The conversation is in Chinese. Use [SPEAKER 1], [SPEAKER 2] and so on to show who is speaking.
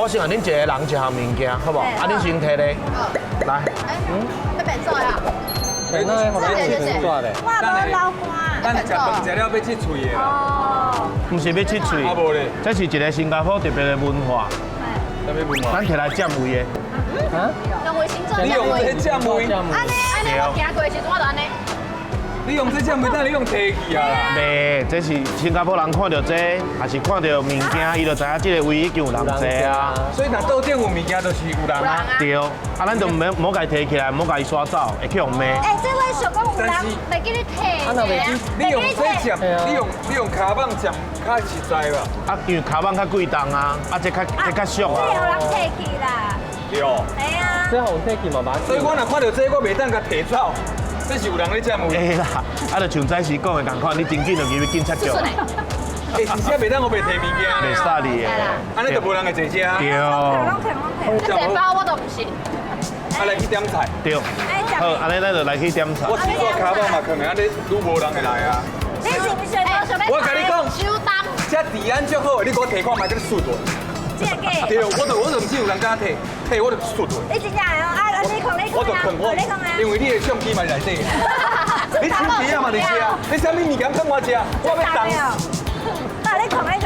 [SPEAKER 1] 我先让恁一个人一项物件，好不好？啊，恁先摕咧，来，
[SPEAKER 2] 要变做呀？
[SPEAKER 3] 哎，那好难吃抓的。
[SPEAKER 4] 哇，无老干。
[SPEAKER 3] 咱食饭食了要切喙的啦。
[SPEAKER 4] 哦。
[SPEAKER 1] 唔是要切喙，
[SPEAKER 3] 啊无咧，
[SPEAKER 1] 这是一个新加坡特别的文化，
[SPEAKER 3] 啥物文化？
[SPEAKER 1] 咱摕来占位的。
[SPEAKER 3] 啊？
[SPEAKER 2] 用卫星做
[SPEAKER 3] 你用这酱梅，
[SPEAKER 2] 安尼我行过的时阵我就安尼。
[SPEAKER 3] 你用这酱梅，但你用提去啊啦。
[SPEAKER 1] 袂，这是新加坡人看到这，还是看到物件，伊就知影这个位已经有人坐啊。
[SPEAKER 3] 所以若桌顶有物件，就是有人啊。
[SPEAKER 1] 对，啊，咱就唔好甲伊提起来，唔好甲伊刷走，会去用骂。
[SPEAKER 4] 哎，这位小公有人袂记你摕。
[SPEAKER 3] 啊，若袂记，你用这酱，你用卡棒酱较实在吧？
[SPEAKER 1] 啊，因为卡棒较贵重啊，啊，这较俗
[SPEAKER 4] 这有
[SPEAKER 1] 啊。
[SPEAKER 4] 人摕去啦。
[SPEAKER 3] 对哦。
[SPEAKER 4] 哎呀。
[SPEAKER 3] 这好提去嘛嘛。所以我若看到这，我袂当甲提走。这是有人咧占有。
[SPEAKER 1] 会啦，啊，就像早时讲的同款，你真紧就入去警察局。
[SPEAKER 3] 哎，而且袂当我袂提物件
[SPEAKER 1] 袂
[SPEAKER 3] 咧。
[SPEAKER 1] 杀你的。
[SPEAKER 3] 安尼就无人会坐遮。
[SPEAKER 1] 对。
[SPEAKER 2] 这整包我都不信。
[SPEAKER 3] 啊，来去点菜。
[SPEAKER 1] 对。好，安尼咱就来去点菜。
[SPEAKER 3] 我试过卡棒嘛，可能安尼愈无人会来啊。
[SPEAKER 4] 你是不是
[SPEAKER 3] 我甲你讲，
[SPEAKER 2] 手当。
[SPEAKER 3] 这治安足好，你给我提看卖，给你输落。
[SPEAKER 4] 这个。
[SPEAKER 3] 对，我就唔知有人敢提，我就输落。
[SPEAKER 4] 你真正的哦，啊，你讲
[SPEAKER 3] 我就啃我，因为你的相机嘛内底。你手机啊嘛，你吃啊？你啥物物件啃我吃？我要当。
[SPEAKER 4] 那你讲。